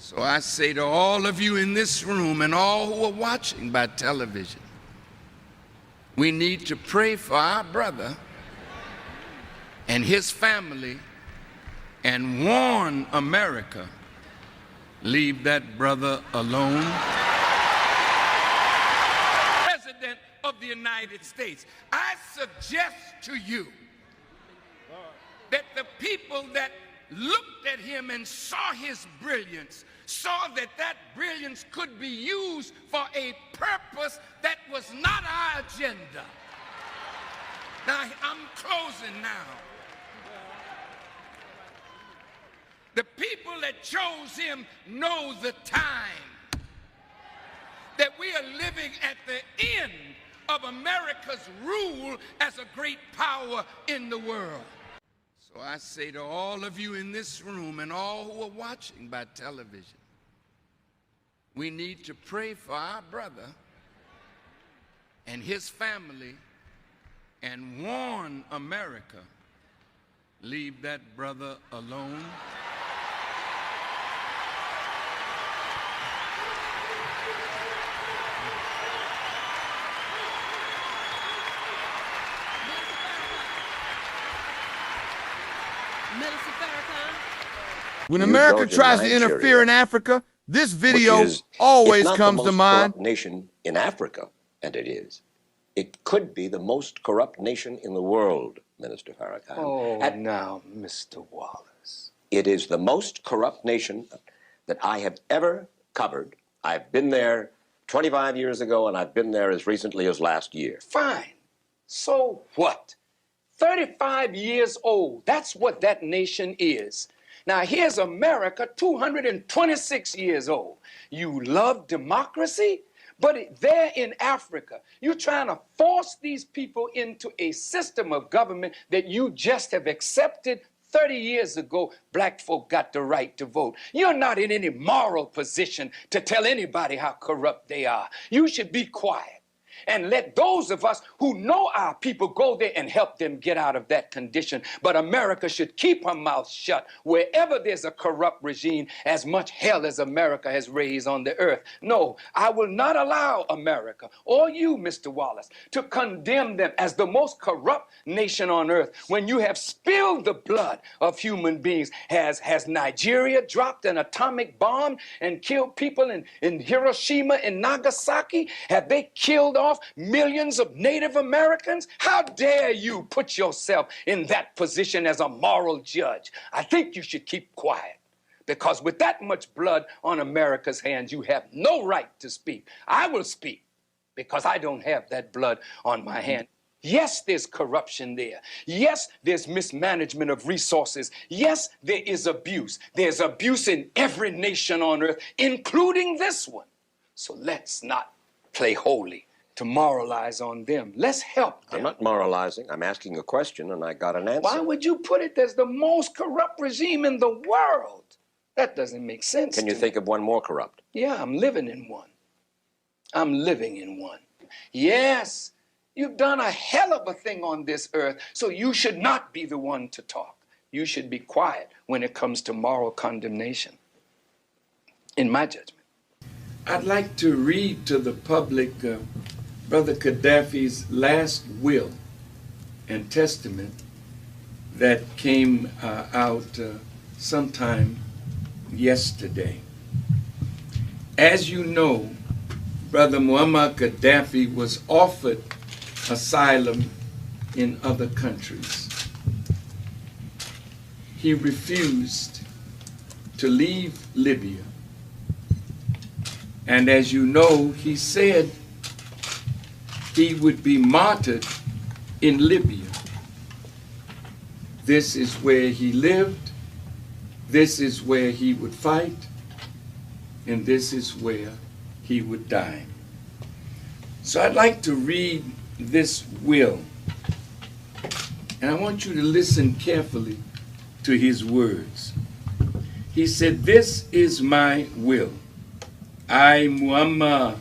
So I say to all of you in this room and all who are watching by television, we need to pray for our brother and his family and warn America, leave that brother alone. President of the United States, I suggest to you that the people that looked at him and saw his brilliance, saw that that brilliance could be used for a purpose that was not our agenda. Now, I'm closing now. The people that chose him know the time that we are living at the end of America's rule as a great power in the world. So I say to all of you in this room and all who are watching by television, we need to pray for our brother and his family and warn America, leave that brother alone. When America tries to interfere in Africa, this video always comes to mind. Corrupt nation in Africa, and it is. It could be the most corrupt nation in the world, Minister Farrakhan. Oh, now, Mr. Wallace. It is the most corrupt nation that I have ever covered. I've been there 25 years ago, and I've been there as recently as last year. Fine. So what? 35 years old. That's what that nation is. Now, here's America, 226 years old. You love democracy, but there in Africa, you're trying to force these people into a system of government that you just have accepted. 30 years ago, black folk got the right to vote. You're not in any moral position to tell anybody how corrupt they are. You should be quiet and let those of us who know our people go there and help them get out of that condition. But America should keep her mouth shut wherever there's a corrupt regime, as much hell as America has raised on the earth. No, I will not allow America or you, Mr. Wallace, to condemn them as the most corrupt nation on earth when you have spilled the blood of human beings. Has Nigeria dropped an atomic bomb and killed people in Hiroshima and Nagasaki? Have they killed off millions of Native Americans? How dare you put yourself in that position as a moral judge? I think you should keep quiet, because with that much blood on America's hands, you have no right to speak. I will speak because I don't have that blood on my hand. Yes, there's corruption there. Yes, there's mismanagement of resources. Yes, there is abuse. There's abuse in every nation on earth, including this one. So let's not play holy to moralize on them. Let's help them. I'm not moralizing. I'm asking a question, and I got an answer. Why would you put it as the most corrupt regime in the world? That doesn't make sense. Can you think of one more corrupt? Yeah, I'm living in one. I'm living in one. Yes, you've done a hell of a thing on this earth, so you should not be the one to talk. You should be quiet when it comes to moral condemnation, in my judgment. I'd like to read to the public Brother Gaddafi's last will and testament that came out sometime yesterday. As you know, Brother Muammar Gaddafi was offered asylum in other countries. He refused to leave Libya. And as you know, he said he would be martyred in Libya. This is where he lived, this is where he would fight, and this is where he would die. So I'd like to read this will, and I want you to listen carefully to his words. He said, "This is my will. I, Muammar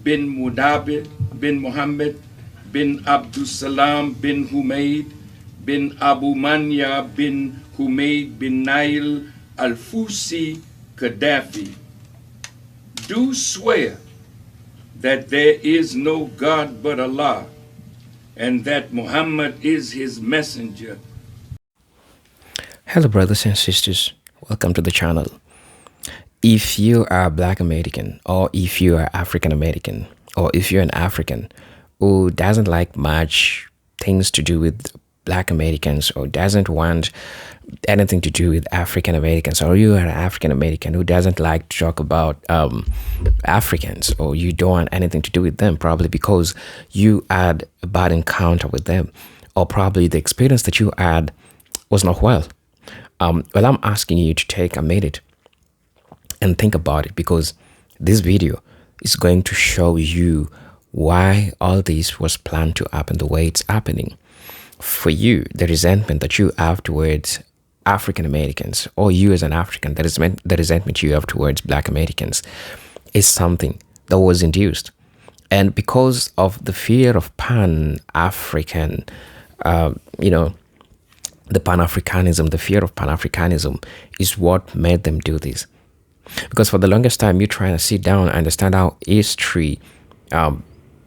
bin Mudabir bin Muhammad bin Abdussalam bin Humaid bin Abu Manya bin Humaid bin Nail al-Fusi Gaddafi, do swear that there is no God but Allah, and that Muhammad is his messenger. Hello brothers and sisters, welcome to the channel. If you are Black American, or if you are African American, or if you're an African who doesn't like much things to do with Black Americans, or doesn't want anything to do with African Americans, or you are an African American who doesn't like to talk about Africans, or you don't want anything to do with them, probably because you had a bad encounter with them, or probably the experience that you had was not well. Well, I'm asking you to take a minute and think about it, because this video is going to show you why all this was planned to happen the way it's happening. For you, the resentment that you have towards African Americans, or you as an African, the resentment you have towards Black Americans, is something that was induced. And because of the fear of Pan-African, the Pan-Africanism, the fear of Pan-Africanism is what made them do this. Because for the longest time, you're trying to sit down and understand how history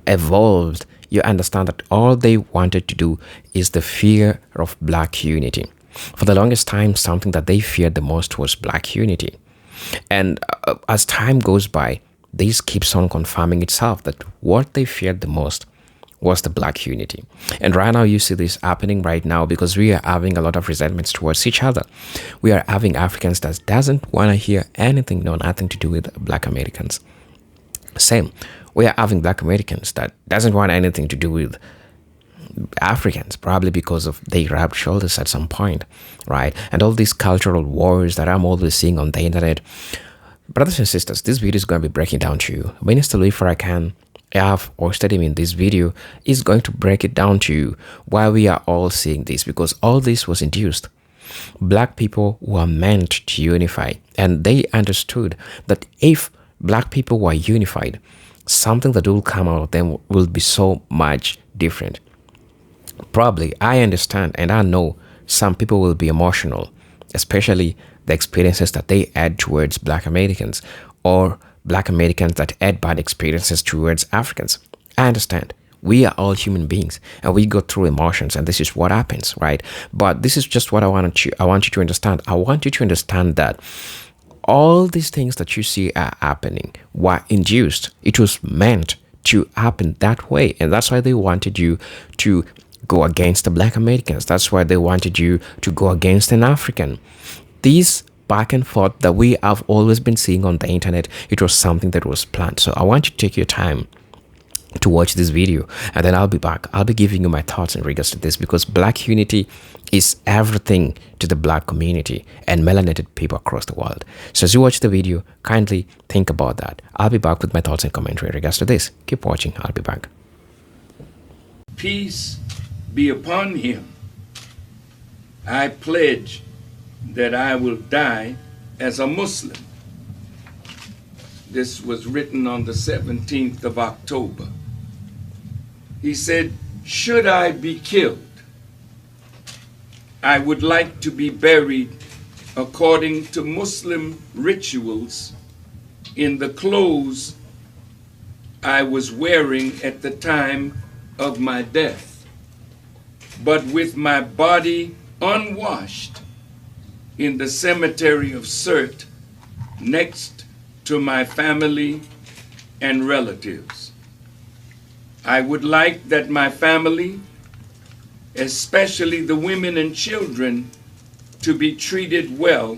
evolved. You understand that all they wanted to do is the fear of Black unity. For the longest time, something that they feared the most was Black unity. And as time goes by, this keeps on confirming itself that what they feared the most was the Black unity. And right now you see this happening right now, because we are having a lot of resentments towards each other. We are having Africans that doesn't want to hear anything, nothing to do with Black Americans. Same, we are having Black Americans that doesn't want anything to do with Africans, probably because of they rubbed shoulders at some point, right? And all these cultural wars that I'm always seeing on the internet. Brothers and sisters, this video is going to be breaking down to you. Minister Farrakhan, I have hosted him in this video, is going to break it down to you why we are all seeing this, because all this was induced. Black people were meant to unify, and they understood that if Black people were unified, something that will come out of them will be so much different. Probably, I understand and I know some people will be emotional, especially the experiences that they had towards Black Americans, or Black Americans that had bad experiences towards Africans. I understand. We are all human beings and we go through emotions, and this is what happens, right? But this is just what I want you to understand. I want you to understand that all these things that you see are happening were induced. It was meant to happen that way. And that's why they wanted you to go against the Black Americans. That's why they wanted you to go against an African. These back and forth that we have always been seeing on the internet, it was something that was planned. So I want you to take your time to watch this video, and then I'll be back. I'll be giving you my thoughts in regards to this, because Black unity is everything to the Black community and melanated people across the world. So as you watch the video, kindly think about that. I'll be back with my thoughts and commentary in regards to this. Keep watching. I'll be back. Peace be upon him. I pledge that I will die as a Muslim. This was written on the 17th of October. He said, should I be killed, I would like to be buried according to Muslim rituals in the clothes I was wearing at the time of my death, but with my body unwashed in the cemetery of Sirte next to my family and relatives. I would like that my family, especially the women and children, to be treated well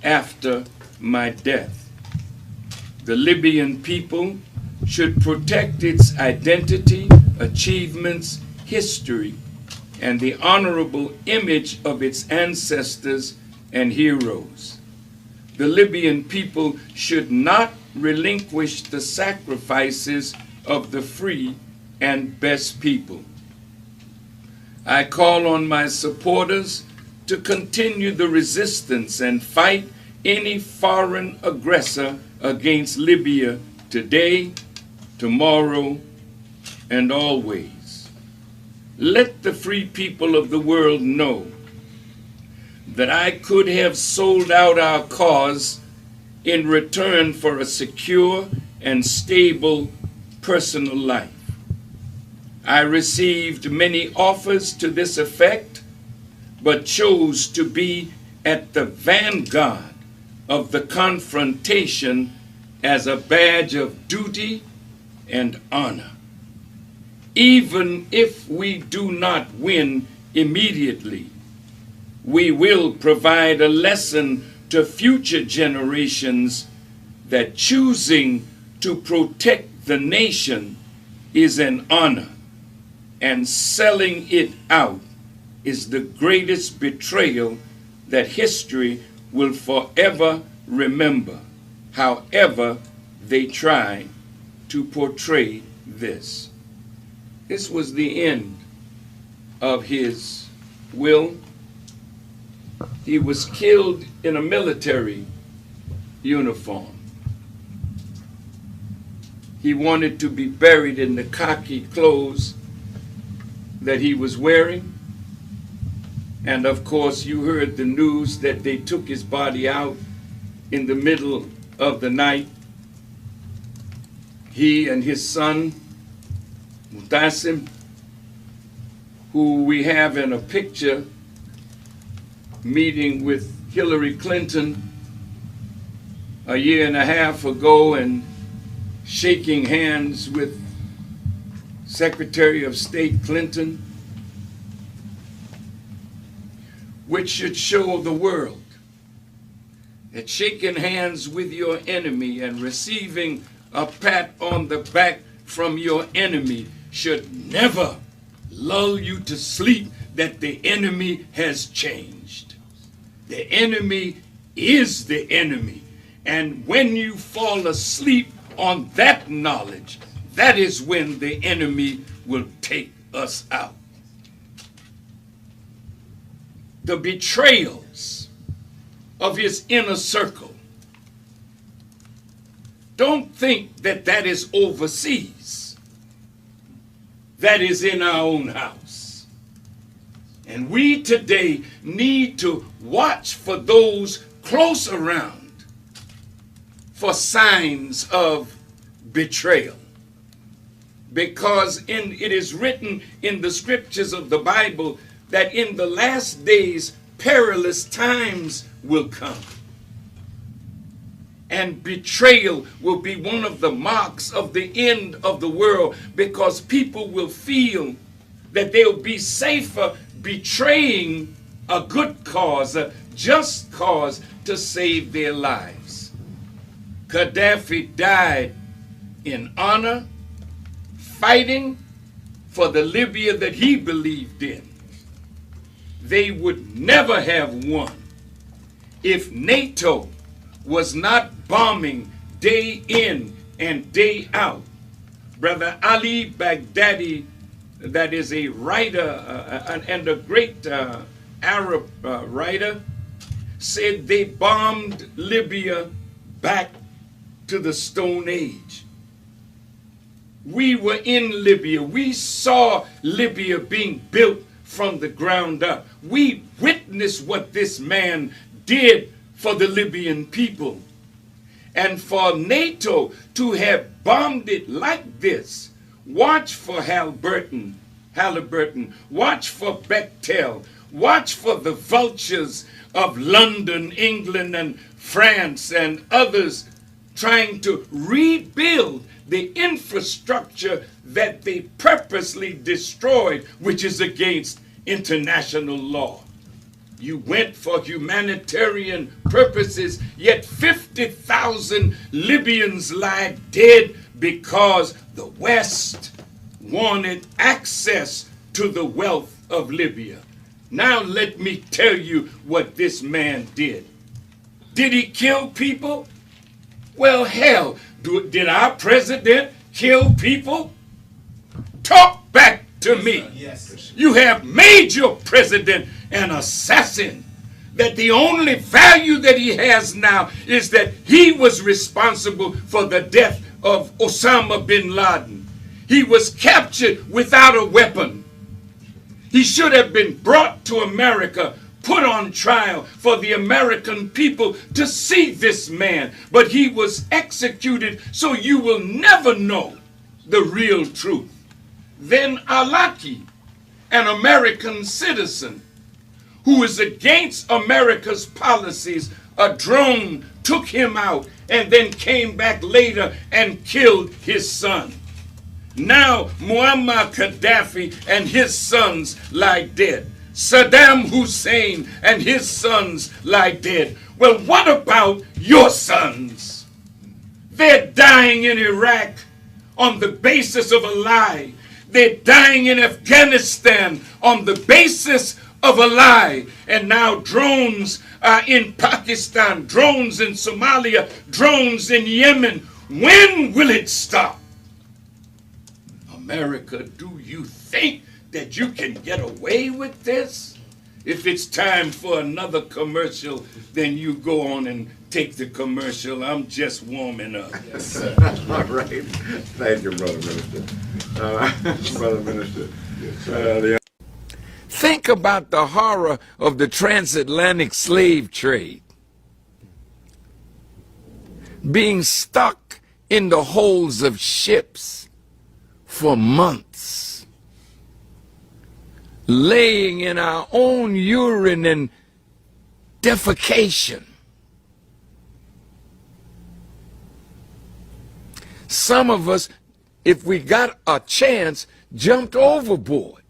after my death. The Libyan people should protect its identity, achievements, history, and the honorable image of its ancestors and heroes. The Libyan people should not relinquish the sacrifices of the free and best people. I call on my supporters to continue the resistance and fight any foreign aggressor against Libya today, tomorrow, and always. Let the free people of the world know that I could have sold out our cause in return for a secure and stable personal life. I received many offers to this effect, but chose to be at the vanguard of the confrontation as a badge of duty and honor. Even if we do not win immediately, we will provide a lesson to future generations that choosing to protect the nation is an honor, and selling it out is the greatest betrayal that history will forever remember, however they try to portray this. This was the end of his will. He was killed in a military uniform. He wanted to be buried in the khaki clothes that he was wearing. And of course, you heard the news that they took his body out in the middle of the night. He and his son, Mutasim, who we have in a picture meeting with Hillary Clinton a year and a half ago and shaking hands with Secretary of State Clinton, which should show the world that shaking hands with your enemy and receiving a pat on the back from your enemy should never lull you to sleep that the enemy has changed. The enemy is the enemy. And when you fall asleep on that knowledge, that is when the enemy will take us out. The betrayals of his inner circle. Don't think that that is overseas. That is in our own house. And we today need to watch for those close around for signs of betrayal. Because it is written in the scriptures of the Bible that in the last days perilous times will come. And betrayal will be one of the marks of the end of the world, because people will feel that they'll be safer betraying a good cause, a just cause, to save their lives. Gaddafi died in honor, fighting for the Libya that he believed in. They would never have won if NATO was not bombing day in and day out. Brother Ali Baghdadi, that is a writer and a great Arab writer, said they bombed Libya back to the Stone Age. We were in Libya. We saw Libya being built from the ground up. We witnessed what this man did for the Libyan people. And for NATO to have bombed it like this, watch for Halliburton, watch for Bechtel, watch for the vultures of London, England, and France, and others trying to rebuild the infrastructure that they purposely destroyed, which is against international law. You went for humanitarian purposes, yet 50,000 Libyans lie dead because the West wanted access to the wealth of Libya. Now let me tell you what this man did. Did he kill people? Well, hell, did our president kill people? Talk back to me. Yes. You have made your president an assassin. That the only value that he has now is that he was responsible for the death of Osama bin Laden. He was captured without a weapon. He should have been brought to America, put on trial for the American people to see this man, but he was executed so you will never know the real truth. Then Alaki, an American citizen who is against America's policies, a drone took him out and then came back later and killed his son. Now Muammar Gaddafi and his sons lie dead. Saddam Hussein and his sons lie dead. Well, what about your sons? They're dying in Iraq on the basis of a lie. They're dying in Afghanistan on the basis of a lie. And now drones are in Pakistan, drones in Somalia, drones in Yemen. When will it stop? America, do you think that you can get away with this? If it's time for another commercial, then you go on and take the commercial. I'm just warming up. Yes, all right. Thank you, Brother Minister. Brother Minister. Think about the horror of the transatlantic slave trade. Being stuck in the holds of ships for months, laying in our own urine and defecation. Some of us, if we got a chance, jumped overboard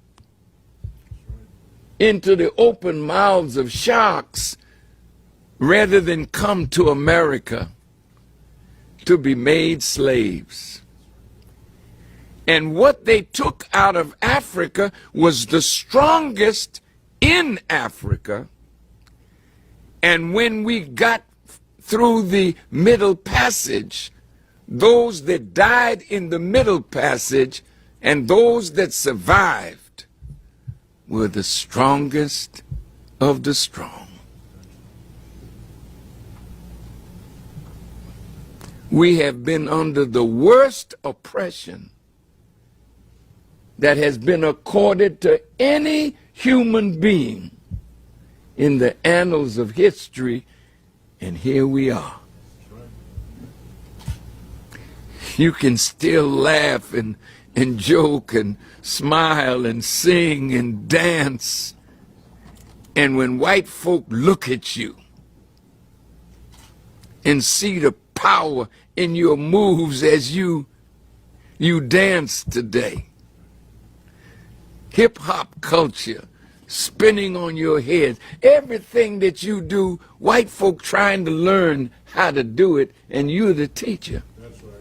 into the open mouths of sharks rather than come to America to be made slaves. And what they took out of Africa was the strongest in Africa. And when we got through the Middle Passage, those that died in the Middle Passage and those that survived were the strongest of the strong. We have been under the worst oppression that has been accorded to any human being in the annals of history, and here we are. You can still laugh and joke and smile and sing and dance, and when white folk look at you and see the power in your moves as you dance today, hip-hop culture spinning on your head, everything that you do, white folk trying to learn how to do it, and you're the teacher. That's right.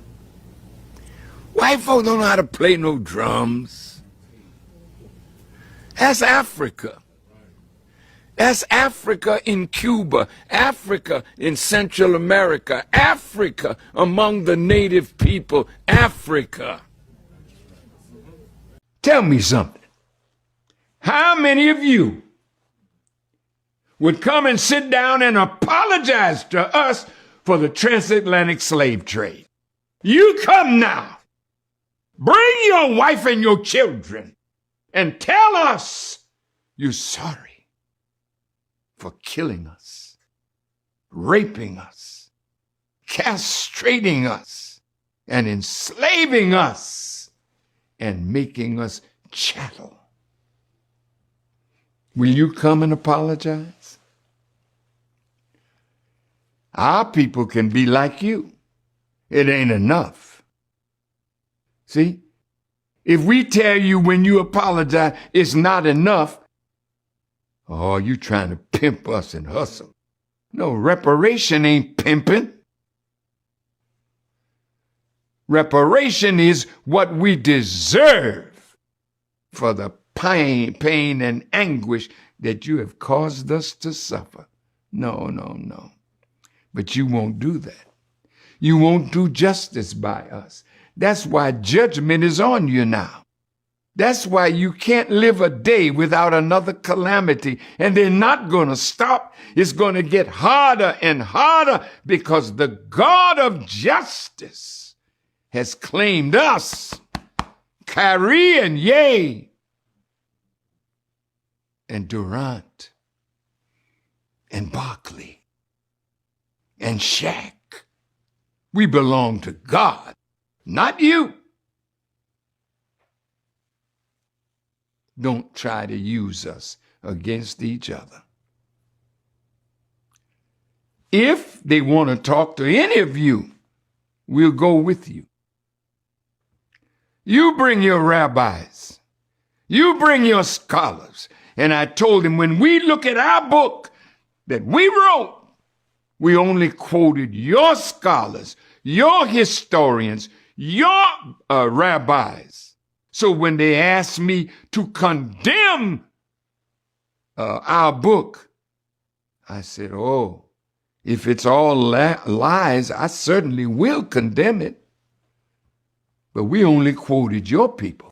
White folk don't know how to play no drums. That's Africa. That's Africa in Cuba, Africa in Central America, Africa among the native people, Africa. Tell me something. How many of you would come and sit down and apologize to us for the transatlantic slave trade? You come now. Bring your wife and your children and tell us you're sorry for killing us, raping us, castrating us, and enslaving us, and making us chattel. Will you come and apologize? Our people can be like you. It ain't enough. See? If we tell you when you apologize it's not enough, oh, you trying to pimp us and hustle. No, reparation ain't pimping. Reparation is what we deserve for the pain and anguish that you have caused us to suffer. No, no, no. But you won't do that. You won't do justice by us. That's why judgment is on you now. That's why you can't live a day without another calamity, and they're not going to stop. It's going to get harder and harder because the God of justice has claimed us, Kyrie and Ye and Durant and Barkley and Shaq. We belong to God, not you. Don't try to use us against each other. If they want to talk to any of you, we'll go with you. You bring your rabbis. You bring your scholars. And I told him, when we look at our book that we wrote, we only quoted your scholars, your historians, your rabbis. So when they asked me to condemn our book, I said, oh, if it's all lies, I certainly will condemn it. But we only quoted your people.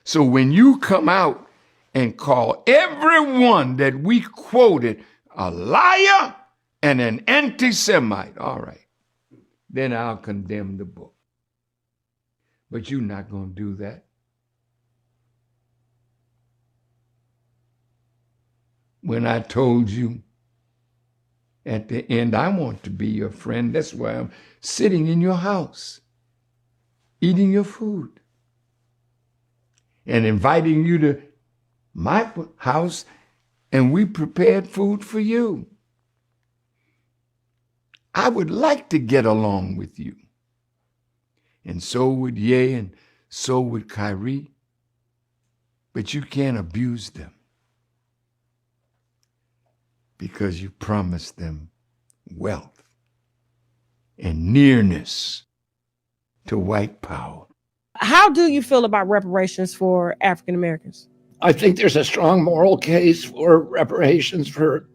So when you come out and call everyone that we quoted a liar and an anti-Semite, all right, then I'll condemn the book. But you're not going to do that. When I told you at the end, I want to be your friend, that's why I'm sitting in your house, eating your food, and inviting you to my house, and we prepared food for you. I would like to get along with you. And so would Ye, and so would Kyrie. But you can't abuse them, because you promised them wealth and nearness to white power. How do you feel about reparations for African Americans? I think there's a strong moral case for reparations for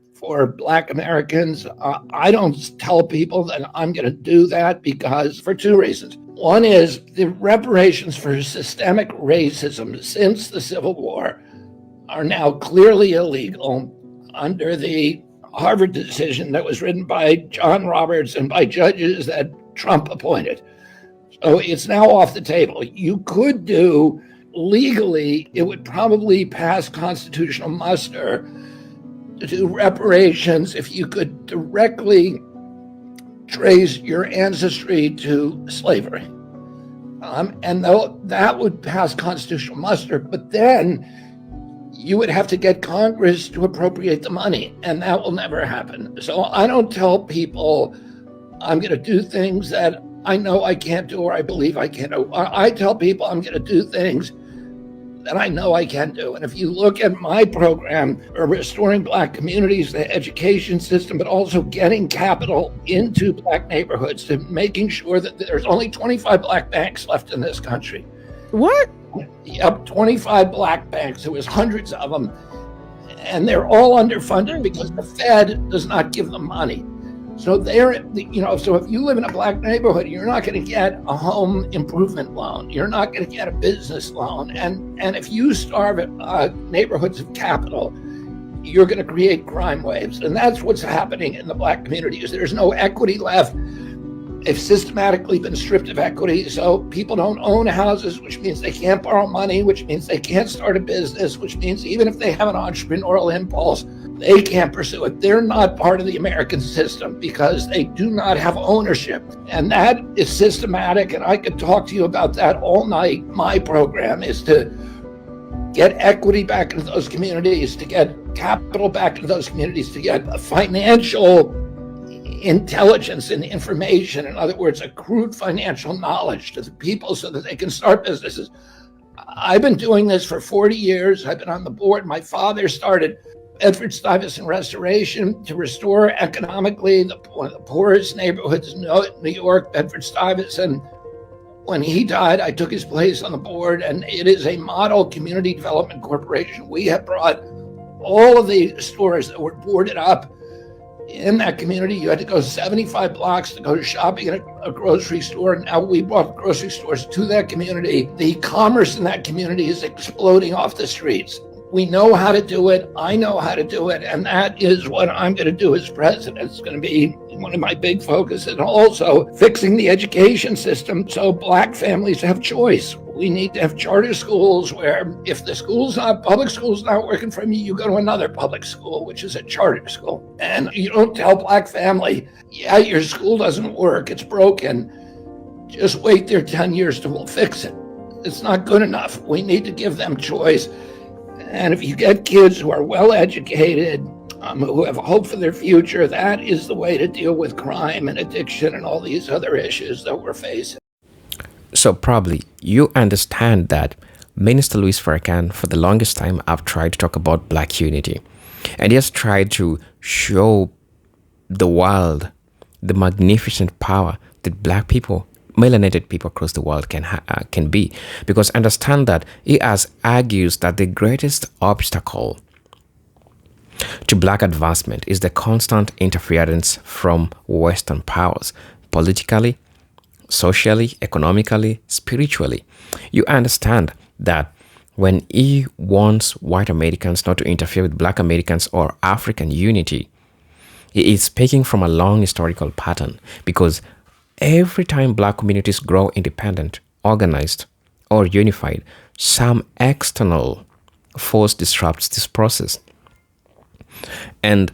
Black Americans. I don't tell people that I'm going to do that because for two reasons. One is the reparations for systemic racism since the Civil War are now clearly illegal under the Harvard decision that was written by John Roberts and by judges that Trump appointed. So it's now off the table. You could do legally, it would probably pass constitutional muster to do reparations if you could directly trace your ancestry to slavery. And though that would pass constitutional muster, but then you would have to get Congress to appropriate the money, and that will never happen. So I don't tell people I'm going to do things that I know I can't do or I believe I can't do. I tell people I'm going to do things that I know I can do. And if you look at my program for restoring Black communities, the education system, but also getting capital into Black neighborhoods, to making sure that there's only 25 Black banks left in this country. What? Yep, 25 Black banks. There was hundreds of them. And they're all underfunded because the Fed does not give them money. So so if you live in a Black neighborhood, you're not going to get a home improvement loan. You're not going to get a business loan. And if you starve neighborhoods of capital, you're going to create crime waves. And that's what's happening in the Black communities. There's no equity left. They've systematically been stripped of equity. So people don't own houses, which means they can't borrow money, which means they can't start a business, which means even if they have an entrepreneurial impulse, they can't pursue it. They're not part of the American system because they do not have ownership. And that is systematic. And I could talk to you about that all night. My program is to get equity back into those communities, to get capital back into those communities, to get financial intelligence and information, in other words, accrued financial knowledge to the people so that they can start businesses. I've been doing this for 40 years. I've been on the board. My father started Bedford-Stuyvesant Restoration to restore economically one of the poorest neighborhoods in New York, Bedford-Stuyvesant. When he died, I took his place on the board, and it is a model community development corporation. We have brought all of the stores that were boarded up in that community. You had to go 75 blocks to go to shopping at a grocery store. Now we brought grocery stores to that community. The commerce in that community is exploding off the streets. We know how to do it. I know how to do it. And that is what I'm going to do as president. It's going to be one of my big focuses. And also fixing the education system so Black families have choice. We need to have charter schools where if the public school's not working for me, you go to another public school, which is a charter school. And you don't tell black family, yeah, your school doesn't work, it's broken. Just wait there 10 years till we'll fix it. It's not good enough. We need to give them choice. And if you get kids who are well educated, who have hope for their future, that is the way to deal with crime and addiction and all these other issues that we're facing. So probably you understand that Minister Louis Farrakhan, for the longest time, I've tried to talk about black unity. And he has tried to show the world the magnificent power that black people, melanated people across the world can be. Because understand that he has argues that the greatest obstacle to black advancement is the constant interference from Western powers, politically, socially, economically, spiritually. You understand that when he wants white Americans not to interfere with black Americans or African unity, he is speaking from a long historical pattern, because every time black communities grow independent, organized, or unified, some external force disrupts this process. And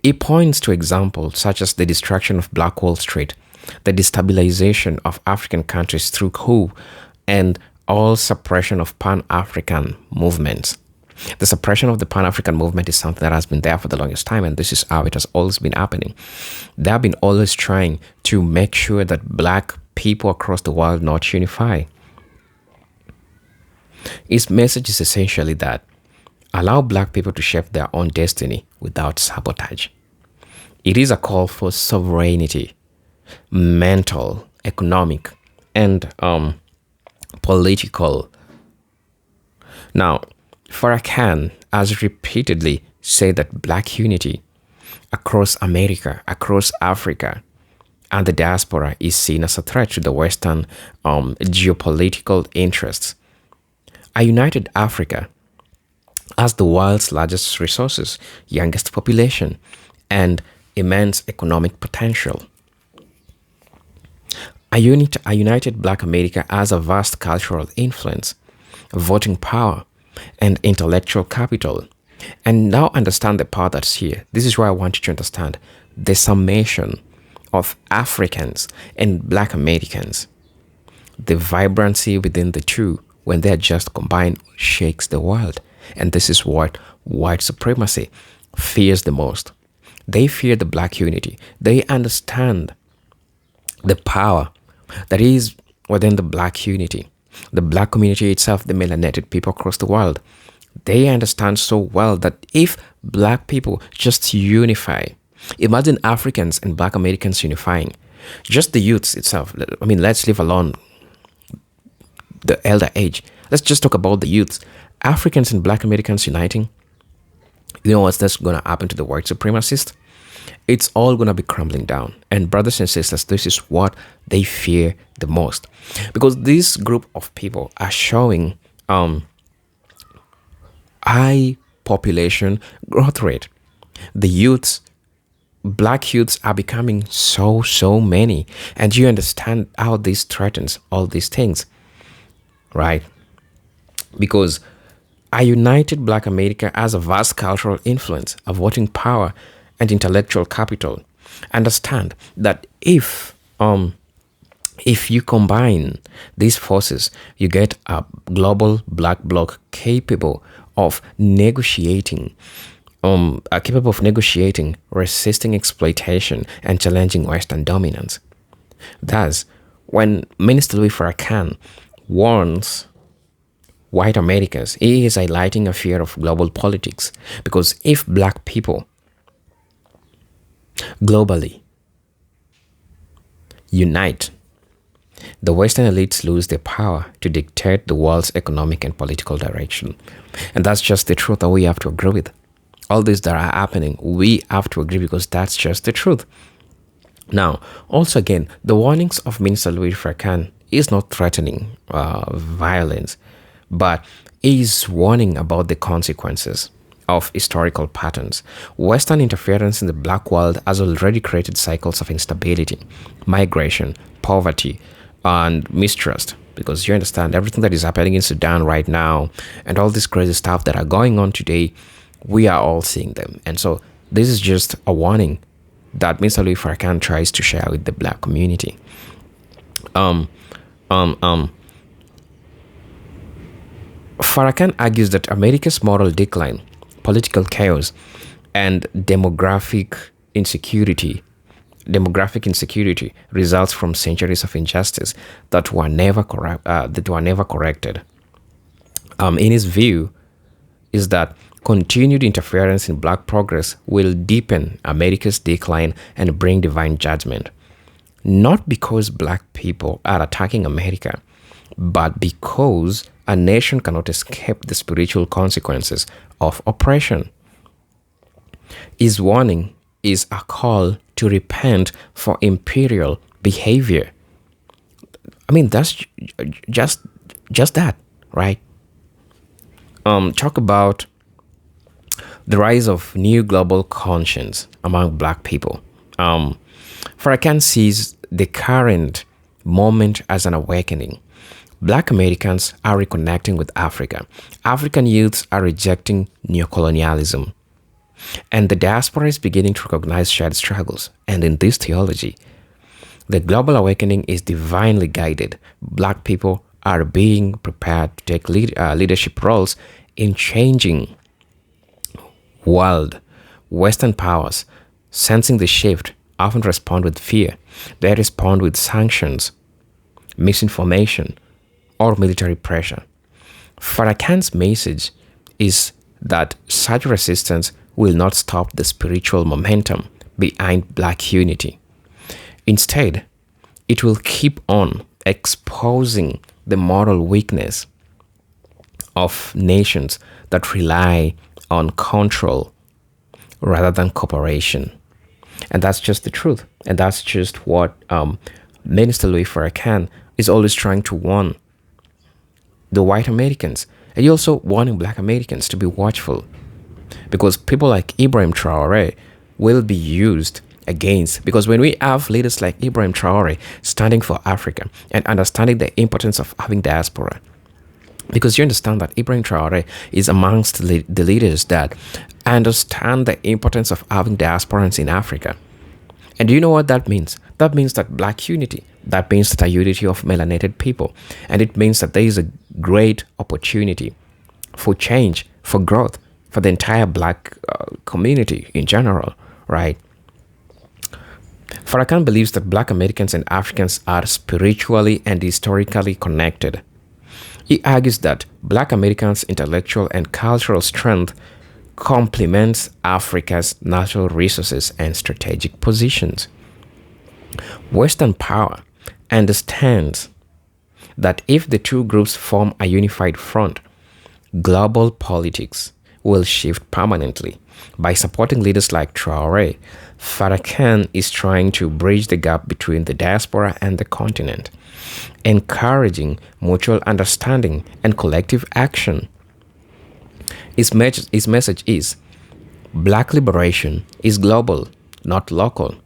he points to examples such as the destruction of Black Wall Street, the destabilization of African countries through coup, and all suppression of Pan-African movements. The suppression of the Pan-African movement is something that has been there for the longest time, and this is how it has always been happening. They have been always trying to make sure that black people across the world not unify. His message is essentially that allow black people to shape their own destiny without sabotage. It is a call for sovereignty, mental, economic, and political. Now, Farrakhan has repeatedly said that black unity across America, across Africa, and the diaspora is seen as a threat to the Western geopolitical interests. A united Africa has the world's largest resources, youngest population, and immense economic potential. A united Black America has a vast cultural influence, voting power, and intellectual capital. And now understand the power that's here. This is why I want you to understand the summation of Africans and Black Americans. The vibrancy within the two, when they are just combined, shakes the world. And this is what white supremacy fears the most. They fear the black unity. They understand the power that is within the black unity. The black community itself, the melanated people across the world, they understand so well that if black people just unify, imagine Africans and Black Americans unifying, just the youths itself. I mean, let's leave alone the elder age. Let's just talk about the youths. Africans and Black Americans uniting, you know what's that's going to happen to the white supremacists? It's all going to be crumbling down. And brothers and sisters, this is what they fear the most. Because this group of people are showing high population growth rate. The youths, black youths are becoming so many. And you understand how this threatens all these things, right? Because a united Black America has a vast cultural influence, a voting power, and intellectual capital. Understand that if you combine these forces, you get a global black bloc capable of negotiating, resisting exploitation, and challenging Western dominance. Thus, when Minister Louis Farrakhan warns white Americans, he is highlighting a fear of global politics, because if black people globally unite, the Western elites lose their power to dictate the world's economic and political direction. And that's just the truth that we have to agree with. All these that are happening, we have to agree, because that's just the truth. Now, also again, the warnings of Minister Louis Farrakhan is not threatening violence, but is warning about the consequences of historical patterns. Western interference in the black world has already created cycles of instability, migration, poverty, and mistrust. because you understand everything that is happening in Sudan right now and all this crazy stuff that are going on today, we are all seeing them. And so this is just a warning that Mr. Louis Farrakhan tries to share with the black community. Farrakhan argues that America's moral decline, political chaos, and demographic insecurity results from centuries of injustice that were never corrected. In his view, is that continued interference in black progress will deepen America's decline and bring divine judgment, not because black people are attacking America, but because a nation cannot escape the spiritual consequences of oppression. His warning is a call to repent for imperial behavior. I mean, that's just that, right? Talk about the rise of new global conscience among black people. Farrakhan sees the current moment as an awakening. Black Americans are reconnecting with Africa. African youths are rejecting neocolonialism. And the diaspora is beginning to recognize shared struggles. And in this theology, the global awakening is divinely guided. Black people are being prepared to take leadership roles in changing world. Western powers, sensing the shift, often respond with fear. They respond with sanctions, misinformation, or military pressure. Farrakhan's message is that such resistance will not stop the spiritual momentum behind black unity. Instead, it will keep on exposing the moral weakness of nations that rely on control rather than cooperation. And that's just the truth. And that's just what Minister Louis Farrakhan is always trying to warn the white Americans. And he also warning black Americans to be watchful, because people like Ibrahim Traore will be used against. Because when we have leaders like Ibrahim Traore standing for Africa and understanding the importance of having diaspora, because you understand that Ibrahim Traore is amongst the leaders that understand the importance of having diasporans in Africa. And do you know what that means? That means that black unity. That means that a unity of melanated people. And it means that there is a great opportunity for change, for growth, for the entire black community in general, right? Farrakhan believes that black Americans and Africans are spiritually and historically connected. He argues that black Americans' intellectual and cultural strength complements Africa's natural resources and strategic positions. Western power understands that if the two groups form a unified front, global politics will shift permanently. By supporting leaders like Traore, Farrakhan is trying to bridge the gap between the diaspora and the continent, encouraging mutual understanding and collective action. His message is, black liberation is global, not local.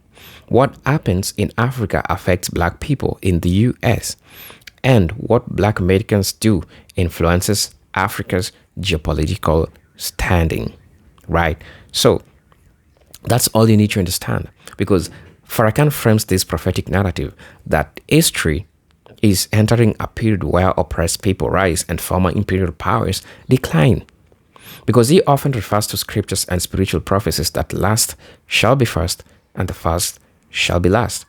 What happens in Africa affects black people in the US, and what black Americans do influences Africa's geopolitical standing, right? So that's all you need to understand, because Farrakhan frames this prophetic narrative that history is entering a period where oppressed people rise and former imperial powers decline. Because he often refers to scriptures and spiritual prophecies that last shall be first and the first shall be last.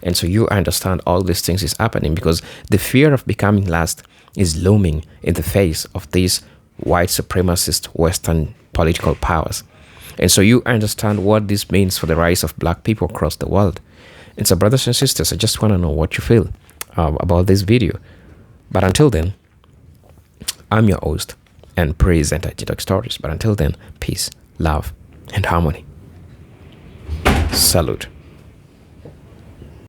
And so you understand all these things is happening because the fear of becoming last is looming in the face of these white supremacist Western political powers. And so you understand what this means for the rise of black people across the world. And so, brothers and sisters, I just want to know what you feel about this video. But until then, I'm your host and presenter G-Talk Stories. But until then, peace, love, and harmony. Salute.